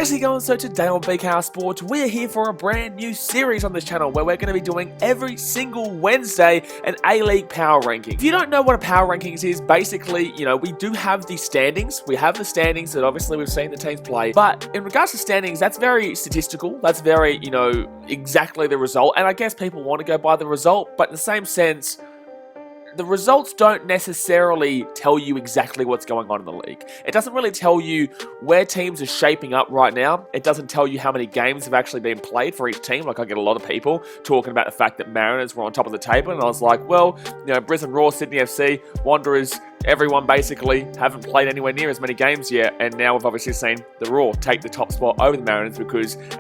How's it going? So today on BKRsport, we're here for a brand new series on this channel where we're going to be doing every single Wednesday an A-League power ranking. If you don't know what a power rankings is, basically, we do have the standings. We have the standings that obviously we've seen the teams play. But in regards to standings, that's very statistical. That's very, exactly the result. And I guess people want to go by the result, but in the same sense, the results don't necessarily tell you exactly what's going on in the league. It doesn't really tell you where teams are shaping up right now. It doesn't tell you how many games have actually been played for each team. Like, I get a lot of people talking about the fact that Mariners were on top of the table, and I was like, well, Brisbane Roar, Sydney FC, Wanderers, everyone basically haven't played anywhere near as many games yet, and now we've obviously seen the Roar take the top spot over the Mariners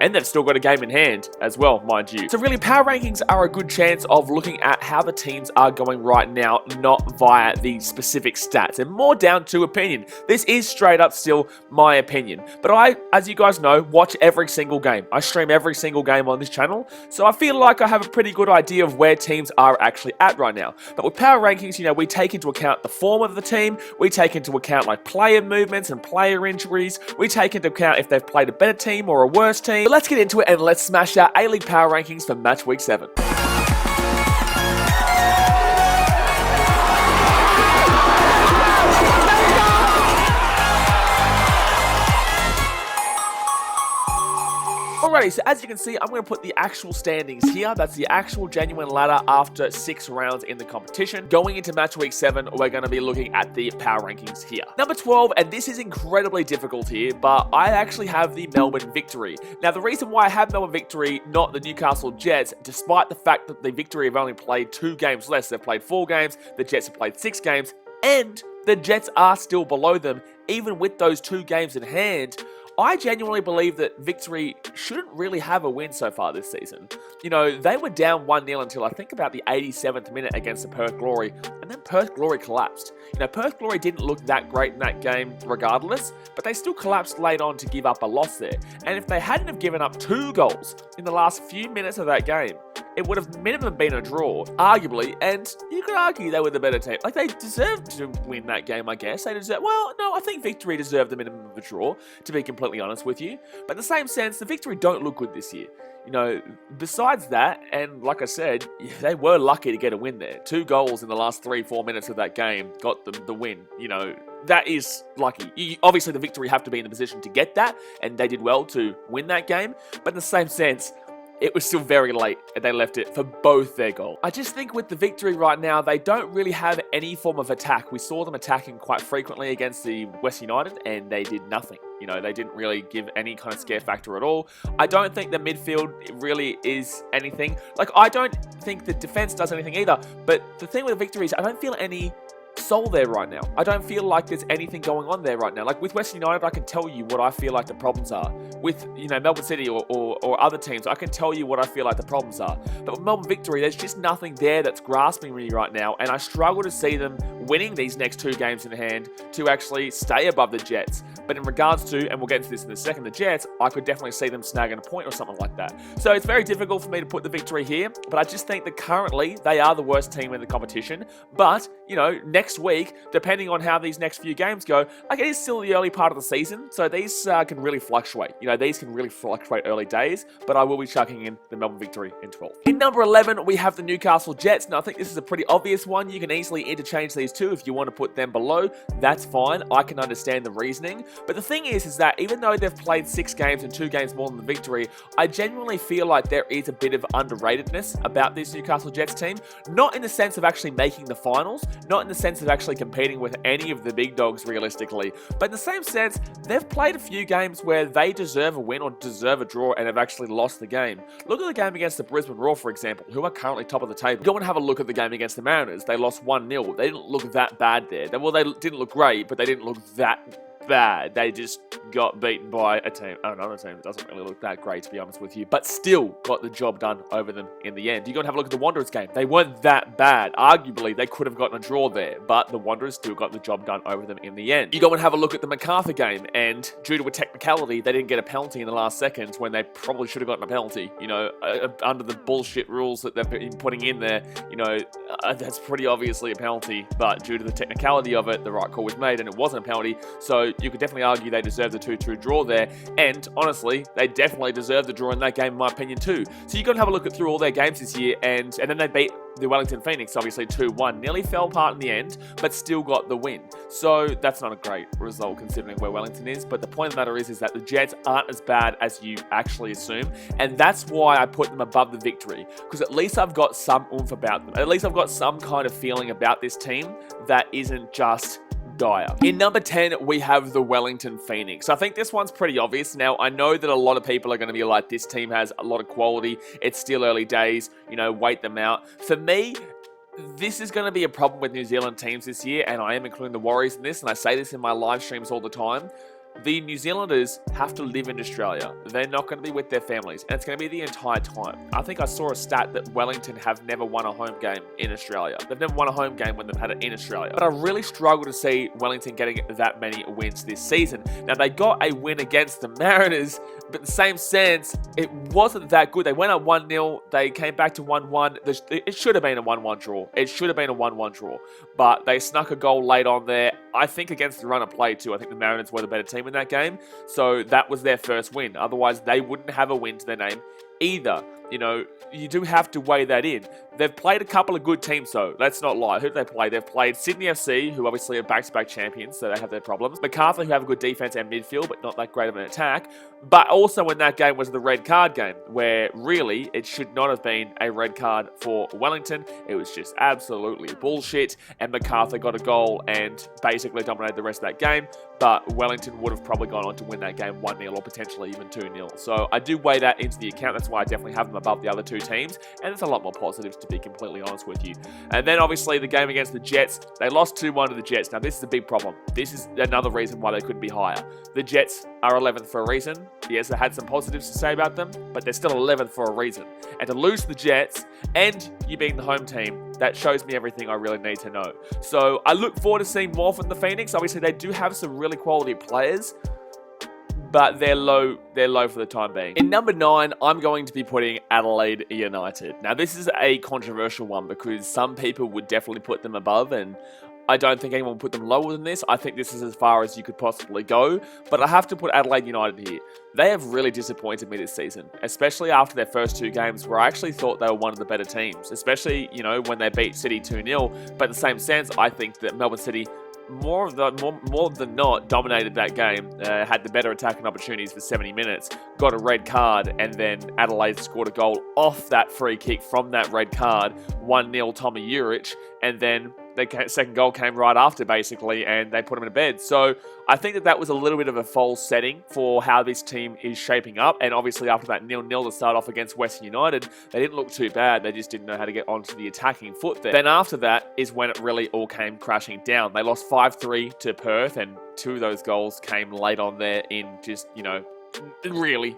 and they've still got a game in hand as well, mind you. So really, power rankings are a good chance of looking at how the teams are going right now, not via the specific stats, and more down to opinion. This is straight up still my opinion, but I, as you guys know, watch every single game. I stream every single game on this channel, so I feel like I have a pretty good idea of where teams are actually at right now. But with power rankings, we take into account the form of the team, we take into account like player movements and player injuries, we take into account if they've played a better team or a worse team. But let's get into it and let's smash our A-League power rankings for match week 7. Alrighty, so as you can see, I'm going to put the actual standings here. That's the actual genuine ladder after 6 rounds in the competition. Going into match week 7, we're going to be looking at the power rankings here. Number 12, and this is incredibly difficult here, but I actually have the Melbourne Victory. Now, the reason why I have Melbourne Victory, not the Newcastle Jets, despite the fact that the Victory have only played 2 games less, they've played 4 games, the Jets have played 6 games, and the Jets are still below them, even with those 2 games in hand. I genuinely believe that Victory shouldn't really have a win so far this season. They were down 1-0 until I think about the 87th minute against the Perth Glory, and then Perth Glory collapsed. Perth Glory didn't look that great in that game regardless, but they still collapsed late on to give up a loss there. And if they hadn't have given up 2 goals in the last few minutes of that game, it would have minimum been a draw, arguably, and you could argue they were the better team. Like, they deserved to win that game, I guess. I think Victory deserved the minimum of a draw, to be completely honest with you. But in the same sense, the Victory don't look good this year. Besides that, and like I said, they were lucky to get a win there. 2 goals in the last 3-4 minutes of that game got them the win. That is lucky. Obviously, the Victory have to be in the position to get that, and they did well to win that game. But in the same sense, it was still very late, and they left it for both their goals. I just think with the Victory right now, they don't really have any form of attack. We saw them attacking quite frequently against the West United, and they did nothing. They didn't really give any kind of scare factor at all. I don't think the midfield really is anything. I don't think the defense does anything either. But the thing with the Victory is I don't feel any soul there right now. I don't feel like there's anything going on there right now. Like with West United, I can tell you what I feel like the problems are. With, Melbourne City or other teams, I can tell you what I feel like the problems are. But with Melbourne Victory, there's just nothing there that's grasping me right now, and I struggle to see them winning these next 2 games in hand to actually stay above the Jets. But in regards to, and we'll get into this in a second, the Jets, I could definitely see them snagging a point or something like that. So it's very difficult for me to put the Victory here, but I just think that currently they are the worst team in the competition. But, next week, depending on how these next few games go, it is still the early part of the season, so these can really fluctuate. These can really fluctuate early days, but I will be chucking in the Melbourne Victory in 12th. In number 11, we have the Newcastle Jets. Now, I think this is a pretty obvious one. You can easily interchange these two if you want to put them below. That's fine. I can understand the reasoning. But the thing is that even though they've played 6 games and 2 games more than the Victory, I genuinely feel like there is a bit of underratedness about this Newcastle Jets team. Not in the sense of actually making the finals, not in the sense of actually competing with any of the big dogs realistically, but in the same sense, they've played a few games where they deserve a win or deserve a draw and have actually lost the game. Look at the game against the Brisbane Roar, for example, who are currently top of the table. Go and have a look at the game against the Mariners. They lost 1-0. They didn't look that bad there. They didn't look great, but they didn't look that bad. They just got beaten by another team that doesn't really look that great, to be honest with you, but still got the job done over them in the end. You go and have a look at the Wanderers game. They weren't that bad. Arguably, they could have gotten a draw there, but the Wanderers still got the job done over them in the end. You go and have a look at the MacArthur game, and due to a technicality, they didn't get a penalty in the last seconds when they probably should have gotten a penalty. Under the bullshit rules that they've been putting in there, that's pretty obviously a penalty, but due to the technicality of it, the right call was made, and it wasn't a penalty, so So you could definitely argue they deserve the 2-2 draw there. And honestly, they definitely deserve the draw in that game, in my opinion, too. So you've got to have a look through all their games this year, and then they beat the Wellington Phoenix, obviously 2-1. Nearly fell apart in the end, but still got the win. So that's not a great result considering where Wellington is. But the point of the matter is that the Jets aren't as bad as you actually assume. And that's why I put them above the victory. Because at least I've got some oomph about them. At least I've got some kind of feeling about this team that isn't just dire. In number 10, we have the Wellington Phoenix. I think this one's pretty obvious. Now, I know that a lot of people are going to be like, this team has a lot of quality. It's still early days. You know, wait them out. For me, this is going to be a problem with New Zealand teams this year, and I am including the Warriors in this, and I say this in my live streams all the time. The New Zealanders have to live in Australia. They're not going to be with their families, and it's going to be the entire time. I think I saw a stat that Wellington have never won a home game in Australia. They've never won a home game when they've had it in Australia. But I really struggle to see Wellington getting that many wins this season. Now, they got a win against the Mariners, but in the same sense, it wasn't that good. They went up 1-0. They came back to 1-1. It should have been a 1-1 draw. It should have been a 1-1 draw. But they snuck a goal late on there. I think against the run of play, too. I think the Mariners were the better team in that game. So that was their first win. Otherwise, they wouldn't have a win to their name either. You know, you do have to weigh that in. They've played a couple of good teams, though. Let's not lie. Who did they play? They've played Sydney FC, who obviously are back-to-back champions, so they have their problems. Macarthur, who have a good defense and midfield, but not that great of an attack. But also in that game was the red card game, where really it should not have been a red card for Wellington. It was just absolutely bullshit, and Macarthur got a goal and basically dominated the rest of that game. But Wellington would have probably gone on to win that game 1-0 or potentially even 2-0. So I do weigh that into the account. That's why I definitely have them above the other two teams. And there's a lot more positives, to be completely honest with you. And then obviously the game against the Jets, they lost 2-1 to the Jets. Now this is a big problem. This is another reason why they couldn't be higher. The Jets are 11th for a reason. Yes, they had some positives to say about them, but they're still 11th for a reason. And to lose to the Jets and you being the home team, that shows me everything I really need to know. So I look forward to seeing more from the Phoenix. Obviously, they do have some really quality players, but they're low for the time being. In number 9, I'm going to be putting Adelaide United. Now, this is a controversial one because some people would definitely put them above, and I don't think anyone would put them lower than this. I think this is as far as you could possibly go, but I have to put Adelaide United here. They have really disappointed me this season, especially after their first 2 games where I actually thought they were one of the better teams, especially, you know, when they beat City 2-0. But in the same sense, I think that Melbourne City more than not dominated that game, had the better attacking opportunities for 70 minutes, got a red card, and then Adelaide scored a goal off that free kick from that red card, 1-0 Tommy Urich, and then the second goal came right after, basically, and they put him in bed. So I think that was a little bit of a false setting for how this team is shaping up. And obviously, after that 0-0 to start off against Western United, they didn't look too bad. They just didn't know how to get onto the attacking foot there. Then after that is when it really all came crashing down. They lost 5-3 to Perth, and 2 of those goals came late on there in just, you know, really,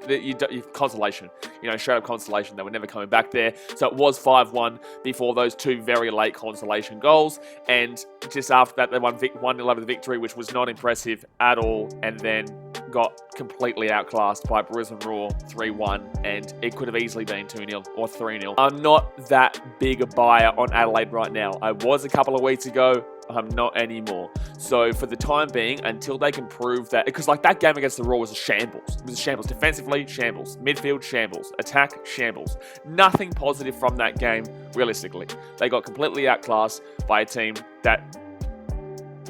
consolation. You know, straight up consolation. They were never coming back there. So it was 5-1 before those 2 very late consolation goals. And just after that, they won 1-0 over the victory, which was not impressive at all. And then got completely outclassed by Brisbane Roar 3-1. And it could have easily been 2-0 or 3-0. I'm not that big a buyer on Adelaide right now. I was a couple of weeks ago. I'm not anymore. So for the time being, until they can prove that, because like that game against the Raw was a shambles. It was a shambles. Defensively, shambles. Midfield, shambles. Attack, shambles. Nothing positive from that game, realistically. They got completely outclassed by a team that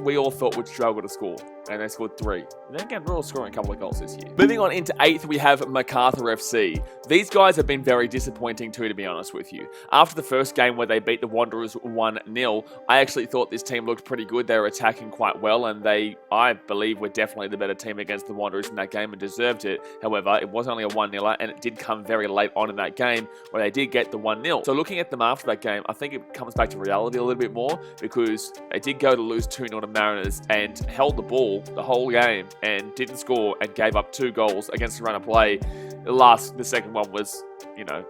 we all thought would struggle to score. And they scored 3. And then again, we're all scoring a couple of goals this year. Moving on into 8th, we have Macarthur FC. These guys have been very disappointing too, to be honest with you. After the first game where they beat the Wanderers 1-0, I actually thought this team looked pretty good. They were attacking quite well, and they, I believe, were definitely the better team against the Wanderers in that game and deserved it. However, it was only a 1-0, and it did come very late on in that game where they did get the 1-0. So looking at them after that game, I think it comes back to reality a little bit more, because they did go to lose 2-0 to Mariners and held the ball the whole game and didn't score and gave up 2 goals against the run of play. The second one was, you know,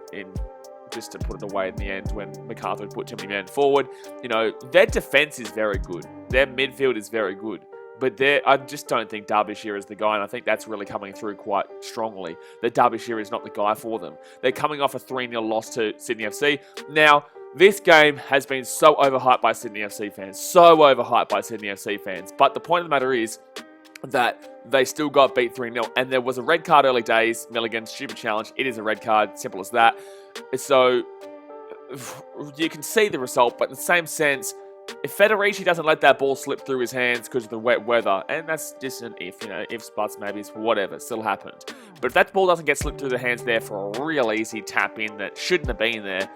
just to put it away in the end when Macarthur put too many men forward. You know, their defense is very good. Their midfield is very good. But I just don't think Derbyshire is the guy, and I think that's really coming through quite strongly. That Derbyshire is not the guy for them. They're coming off a 3-0 loss to Sydney FC. Now, this game has been so overhyped by Sydney FC fans. So overhyped by Sydney FC fans. But the point of the matter is, that they still got beat 3-0. And there was a red card early days. Milligan, stupid challenge. It is a red card. Simple as that. So you can see the result, but in the same sense, if Federici doesn't let that ball slip through his hands because of the wet weather, and that's just an if, ifs, buts, maybes, whatever, still happened. But if that ball doesn't get slipped through the hands there for a real easy tap in that shouldn't have been there,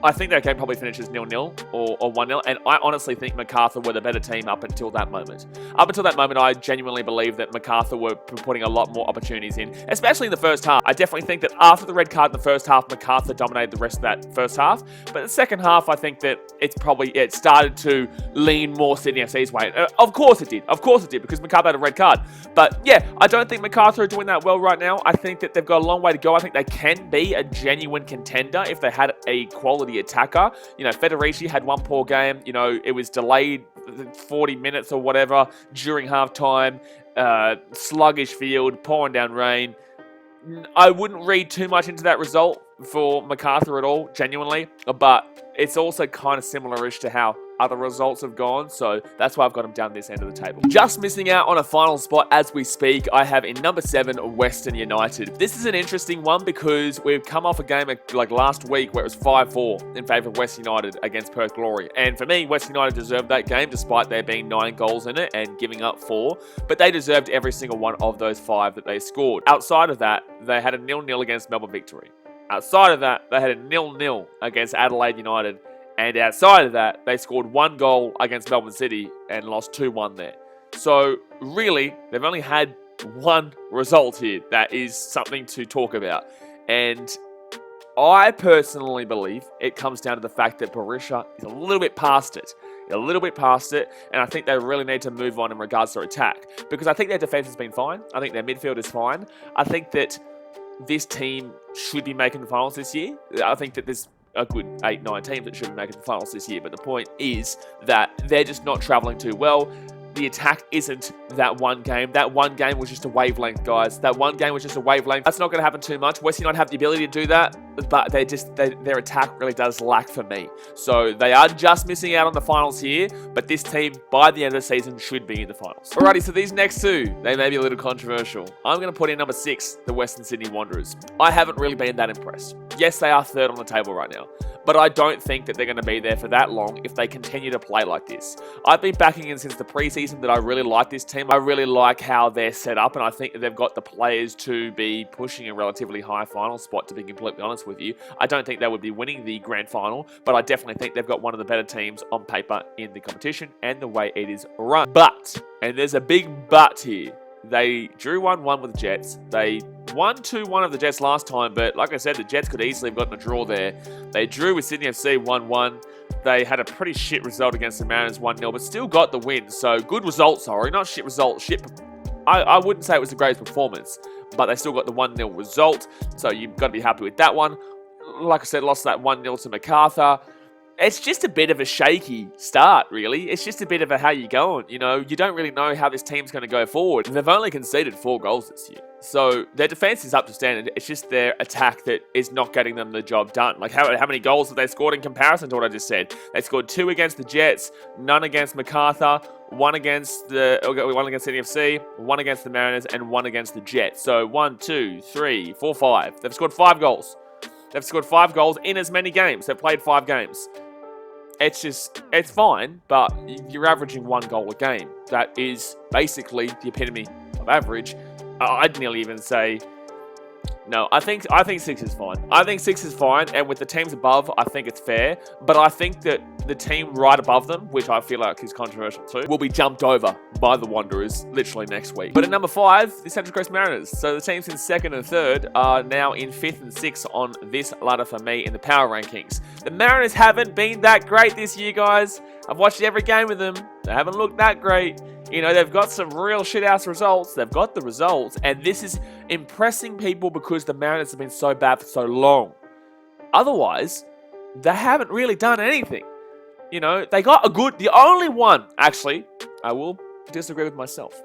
I think that game probably finishes 0-0 or 1-0, and I honestly think MacArthur were the better team up until that moment. Up until that moment, I genuinely believe that MacArthur were putting a lot more opportunities in, especially in the first half. I definitely think that after the red card in the first half, MacArthur dominated the rest of that first half, but the second half, I think that it started to lean more Sydney FC's way. Of course it did, because MacArthur had a red card. But yeah, I don't think MacArthur are doing that well right now. I think that they've got a long way to go. I think they can be a genuine contender if they had a quality attacker. Federici had one poor game. It was delayed 40 minutes or whatever during halftime. Sluggish field, pouring down rain. I wouldn't read too much into that result for MacArthur at all, genuinely. But it's also kind of similar-ish to how other results have gone, so that's why I've got them down this end of the table. Just missing out on a final spot as we speak, I have in number 7, Western United. This is an interesting one because we've come off a game like last week where it was 5-4 in favour of Western United against Perth Glory. And for me, Western United deserved that game despite there being 9 goals in it and giving up 4. But they deserved every single one of those 5 that they scored. Outside of that, they had a 0-0 against Melbourne Victory. Outside of that, they had a 0-0 against Adelaide United. And outside of that, they scored 1 goal against Melbourne City and lost 2-1 there. So really, they've only had 1 result here that is something to talk about. And I personally believe it comes down to the fact that Berisha is a little bit past it. And I think they really need to move on in regards to attack. Because I think their defense has been fine. I think their midfield is fine. I think that this team should be making the finals this year. I think that there's a good 8-9 teams that should be making the finals this year. But the point is that they're just not travelling too well. The attack isn't that one game. That one game was just a wavelength, guys. That one game was just a wavelength. That's not going to happen too much. West United have the ability to do that, but their attack really does lack for me. So they are just missing out on the finals here, but this team, by the end of the season, should be in the finals. Alrighty, so these next 2, they may be a little controversial. I'm going to put in number 6, the Western Sydney Wanderers. I haven't really been that impressed. Yes, they are 3rd on the table right now, but I don't think that they're going to be there for that long if they continue to play like this. I've been backing in since the preseason that I really like this team. I really like how they're set up, and I think that they've got the players to be pushing a relatively high final spot, to be completely honest with you. I don't think they would be winning the grand final, but I definitely think they've got one of the better teams on paper in the competition and the way it is run. But, and there's a big but here, they drew 1-1 with the Jets. They won 2-1 of the Jets last time, but like I said, the Jets could easily have gotten a draw there. They drew with Sydney FC 1-1. They had a pretty shit result against the Mariners 1-0, but still got the win. So good result, sorry. Not shit result, I wouldn't say it was the greatest performance, but they still got the 1-0 result. So you've got to be happy with that one. Like I said, lost that 1-0 to MacArthur. It's just a bit of a shaky start, really. It's just a bit of a how you going. You don't really know how this team's going to go forward. They've only conceded 4 goals this year. So their defense is up to standard. It's just their attack that is not getting them the job done. Like, how many goals have they scored in comparison to what I just said? They scored 2 against the Jets, none against MacArthur, 1 against Sydney FC, 1 against the Mariners, and 1 against the Jets. So 1, 2, 3, 4, 5. They've scored 5 goals. They've scored 5 goals in as many games. They've played 5 games. It's fine, but you're averaging 1 goal a game. That is basically the epitome of average. I'd nearly even say, no, I think 6 is fine. I think 6 is fine, and with the teams above, I think it's fair. But I think that the team right above them, which I feel like is controversial too, will be jumped over by the Wanderers literally next week. But at number 5, the Central Coast Mariners. So the teams in 2nd and 3rd are now in 5th and 6th on this ladder for me in the power rankings. The Mariners haven't been that great this year, guys. I've watched every game with them. They haven't looked that great. They've got some real shit-ass results. They've got the results, and this is impressing people because the Mariners have been so bad for so long. Otherwise, they haven't really done anything. They got the only one, actually, I will disagree with myself.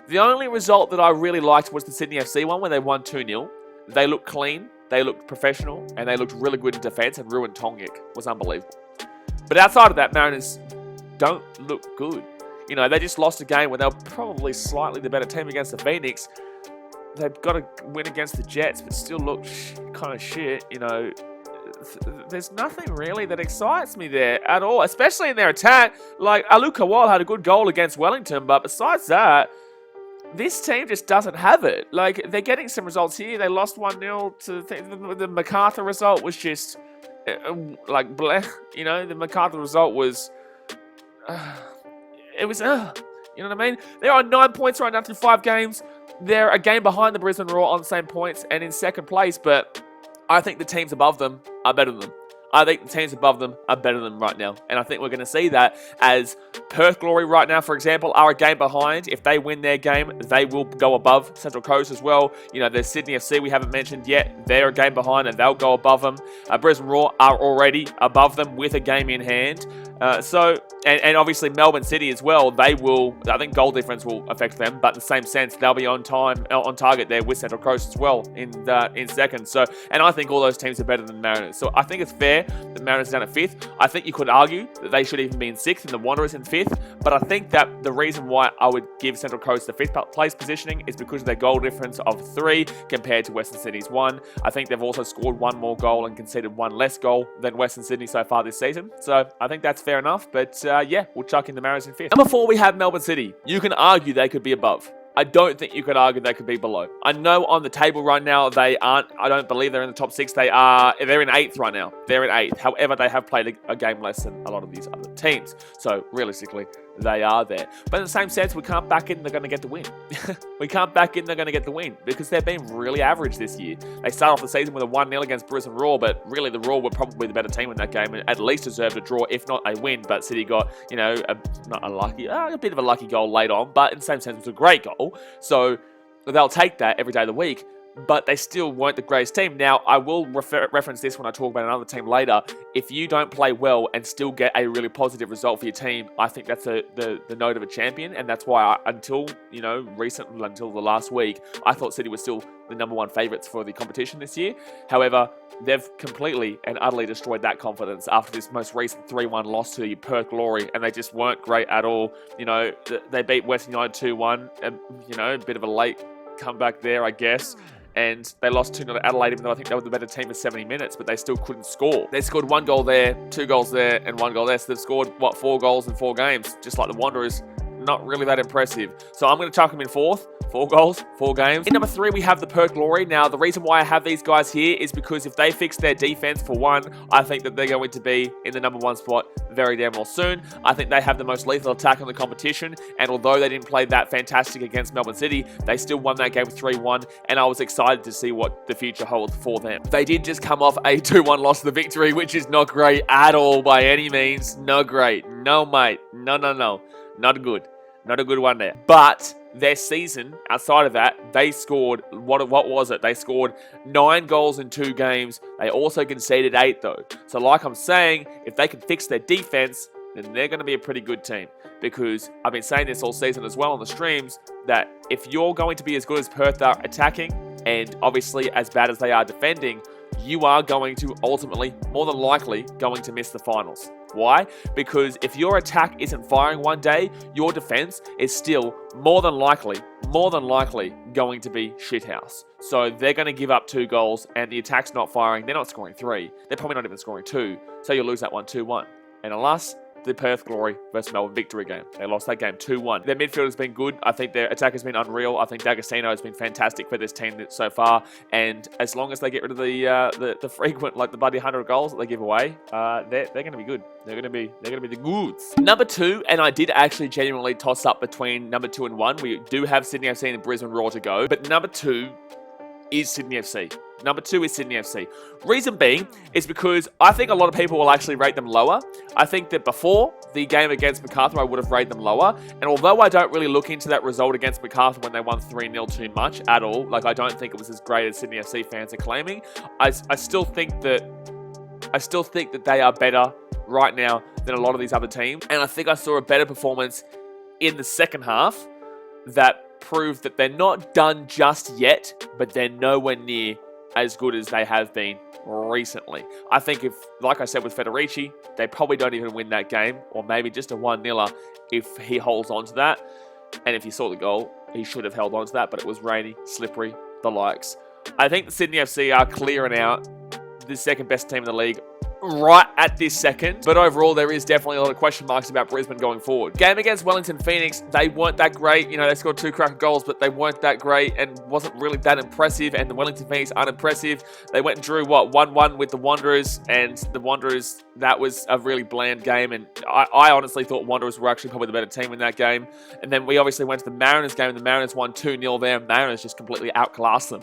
The only result that I really liked was the Sydney FC one where they won 2-0. They looked clean, they looked professional, and they looked really good in defense, and Ruin Tongic was unbelievable. But outside of that, Mariners don't look good. You know, they just lost a game where they were probably slightly the better team against the Phoenix. They've got to win against the Jets, but still look kind of shit. You know, there's nothing really that excites me there at all, especially in their attack. Like, Alu Kawal had a good goal against Wellington, but besides that, this team just doesn't have it. Like, they're getting some results here. They lost 1-0 to the MacArthur result was just, like, bleh. You know, the MacArthur result was, you know what I mean? They're on 9 points right now through 5 games. They're a game behind the Brisbane Roar on the same points and in second place, but I think the teams above them are better than them. I think the teams above them are better than them right now. And I think we're going to see that as Perth Glory right now, for example, are a game behind. If they win their game, they will go above Central Coast as well. You know, there's Sydney FC we haven't mentioned yet. They're a game behind and they'll go above them. Brisbane Roar are already above them with a game in hand. And obviously Melbourne City as well, they will, I think goal difference will affect them, but in the same sense, they'll be on target there with Central Coast as well in second. So, and I think all those teams are better than the Mariners. So I think it's fair the Mariners are down at 5th. I think you could argue that they should even be in 6th and the Wanderers in 5th, but I think that the reason why I would give Central Coast the 5th place positioning is because of their goal difference of 3 compared to Western Sydney's 1. I think they've also scored 1 more goal and conceded 1 less goal than Western Sydney so far this season. So I think that's fair enough, but yeah, we'll chuck in the Mariners in 5th. Number 4, we have Melbourne City. You can argue they could be above. I don't think you could argue they could be below. I know on the table right now they aren't. I don't believe they're in the top 6. They're in 8th right now. They're in 8th. However, they have played a game less than a lot of these other teams. So realistically, they are there. But in the same sense, we can't back in they're going to get the win. We can't back in they're going to get the win because they've been really average this year. They started off the season with a 1-0 against Brisbane Roar, but really the Roar were probably the better team in that game and at least deserved a draw, if not a win. But City got, you know, a bit of a lucky goal late on, but in the same sense, it was a great goal. So they'll take that every day of the week. But they still weren't the greatest team. Now, I will reference this when I talk about another team later. If you don't play well and still get a really positive result for your team, I think that's the note of a champion. And that's why until the last week, I thought City was still the number 1 favourites for the competition this year. However, they've completely and utterly destroyed that confidence after this most recent 3-1 loss to the Perth Glory. And they just weren't great at all. You know, they beat Western United 2-1. And, you know, a bit of a late comeback there, I guess. And they lost 2-0 to Adelaide, even though I think they were the better team for 70 minutes, but they still couldn't score. They scored 1 goal there, 2 goals there, and 1 goal there. So they've scored, 4 goals in 4 games, just like the Wanderers. Not really that impressive. So I'm going to chuck them in 4th. 4 goals, 4 games. In number 3, we have the Perth Glory. Now, the reason why I have these guys here is because if they fix their defense for one, I think that they're going to be in the number 1 spot very damn well soon. I think they have the most lethal attack in the competition, and although they didn't play that fantastic against Melbourne City, they still won that game 3-1, and I was excited to see what the future holds for them. They did just come off a 2-1 loss to the Victory, which is not great at all by any means. Not great. No, mate. No. Not good. Not a good one there. But their season, outside of that, they scored, what was it? They scored 9 goals in 2 games. They also conceded 8 though. So like I'm saying, if they can fix their defense, then they're going to be a pretty good team. Because I've been saying this all season as well on the streams, that if you're going to be as good as Perth are attacking, and obviously as bad as they are defending, you are going to ultimately, more than likely, going to miss the finals. Why? Because if your attack isn't firing one day, your defense is still more than likely going to be shithouse. So they're going to give up 2 goals and the attack's not firing. They're not scoring 3. They're probably not even scoring 2. So you'll lose that one 2-1. And alas, the Perth Glory versus Melbourne Victory game. They lost that game 2-1. Their midfield has been good. I think their attack has been unreal. I think D'Agostino has been fantastic for this team so far. And as long as they get rid of the frequent, like the bloody 100 goals that they give away, they're going to be good. They're going to be the goods. Number 2, and I did actually genuinely toss up between number 2 and 1. We do have Sydney FC and Brisbane Roar to go, but number 2 is Sydney FC. Number 2 is Sydney FC. Reason being is because I think a lot of people will actually rate them lower. I think that before the game against MacArthur, I would have rated them lower. And although I don't really look into that result against MacArthur when they won 3-0 too much at all, like I don't think it was as great as Sydney FC fans are claiming, I still think that they are better right now than a lot of these other teams. And I think I saw a better performance in the second half that proved that they're not done just yet, but they're nowhere near as good as they have been recently. I think if, like I said with Federici, they probably don't even win that game, or maybe just a 1-0 if he holds on to that. And if you saw the goal, he should have held on to that, but it was rainy, slippery, the likes. I think the Sydney FC are clearing out the second best team in the league right at this second, but overall there is definitely a lot of question marks about Brisbane going forward. Game against Wellington Phoenix, they weren't that great. You know, they scored 2 cracker goals, but they weren't that great and wasn't really that impressive, and the Wellington Phoenix unimpressive. They went and drew, 1-1 with the Wanderers, and the Wanderers, that was a really bland game, and I honestly thought Wanderers were actually probably the better team in that game. And then we obviously went to the Mariners game, and the Mariners won 2-0 there. Mariners just completely outclassed them.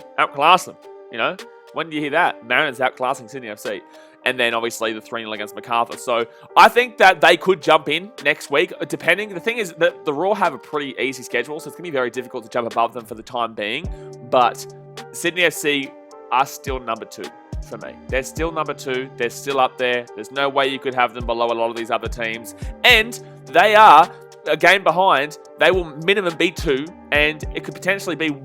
You know? When do you hear that? Mariners outclassing Sydney FC. And then obviously the 3-0 against MacArthur. So I think that they could jump in next week, depending. The thing is that the Raw have a pretty easy schedule, so it's going to be very difficult to jump above them for the time being. But Sydney FC are still number 2 for me. They're still number 2. They're still up there. There's no way you could have them below a lot of these other teams. And they are a game behind. They will minimum be 2, and it could potentially be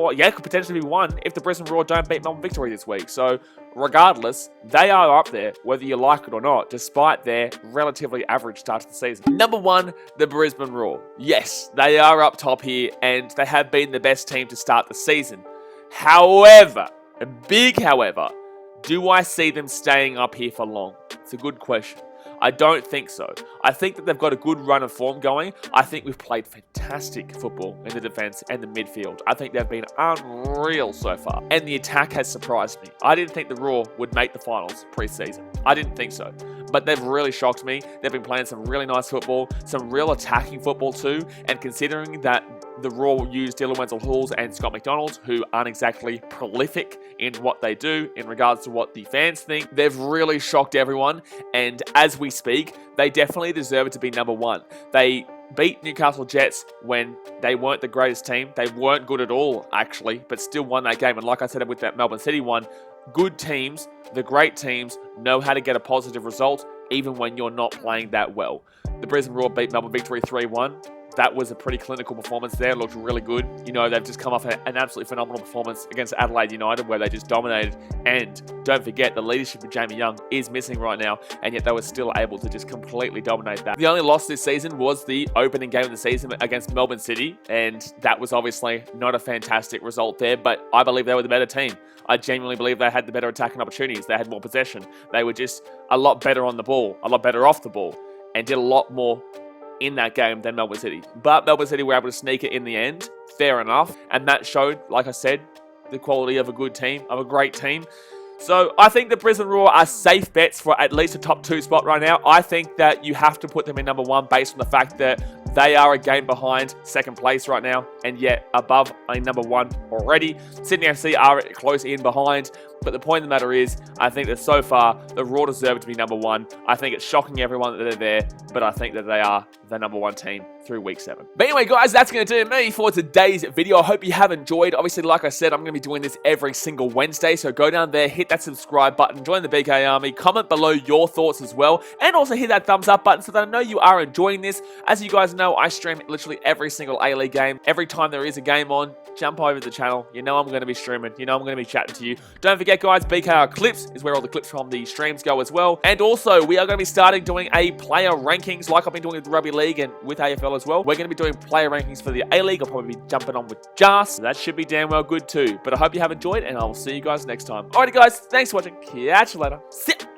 it could potentially be 1 if the Brisbane Roar don't beat Melbourne Victory this week. So regardless, they are up there, whether you like it or not, despite their relatively average start to the season. Number 1, the Brisbane Roar. Yes, they are up top here, and they have been the best team to start the season. However, a big however, do I see them staying up here for long? It's a good question. I don't think so. I think that they've got a good run of form going. I think we've played fantastic football in the defence and the midfield. I think they've been unreal so far. And the attack has surprised me. I didn't think the Raw would make the finals pre-season. I didn't think so. But they've really shocked me. They've been playing some really nice football, some real attacking football too. And considering that the Raw used Dylan Wenzel-Halls and Scott McDonald, who aren't exactly prolific in what they do in regards to what the fans think, they've really shocked everyone. And as we speak, they definitely deserve it to be number 1. They beat Newcastle Jets when they weren't the greatest team. They weren't good at all, actually, but still won that game. And like I said with that Melbourne City one, good teams, the great teams, know how to get a positive result even when you're not playing that well. The Brisbane Roar beat Melbourne Victory 3-1. That was a pretty clinical performance there. It looked really good. You know, they've just come off an absolutely phenomenal performance against Adelaide United where they just dominated. And don't forget, the leadership of Jamie Young is missing right now, and yet they were still able to just completely dominate that. The only loss this season was the opening game of the season against Melbourne City, and that was obviously not a fantastic result there, but I believe they were the better team. I genuinely believe they had the better attacking opportunities. They had more possession. They were just a lot better on the ball, a lot better off the ball, and did a lot more in that game than Melbourne City. But Melbourne City were able to sneak it in the end. Fair enough. And that showed, like I said, the quality of a good team, of a great team. So I think the Brisbane Roar are safe bets for at least a top 2 spot right now. I think that you have to put them in number 1 based on the fact that they are a game behind second place right now, and yet above a number 1 already. Sydney FC are close in behind, but the point of the matter is, I think that so far, the Raw deserve to be number 1. I think it's shocking everyone that they're there, but I think that they are the number 1 team through week 7. But anyway, guys, that's going to do me for today's video. I hope you have enjoyed. Obviously, like I said, I'm going to be doing this every single Wednesday, so go down there, hit that subscribe button, join the BK Army, comment below your thoughts as well, and also hit that thumbs up button so that I know you are enjoying this. As you guys know, I stream literally every single A-League game. Every time there is a game on, jump over to the channel. You know I'm going to be streaming. You know I'm going to be chatting to you. Don't forget, guys, BKR Clips is where all the clips from the streams go as well. And also, we are going to be starting doing a player rankings like I've been doing with Rugby League and with AFL as well. We're going to be doing player rankings for the A-League. I'll probably be jumping on with Jas. So that should be damn well good too. But I hope you have enjoyed, and I will see you guys next time. Alrighty, guys, thanks for watching. Catch you later. See ya.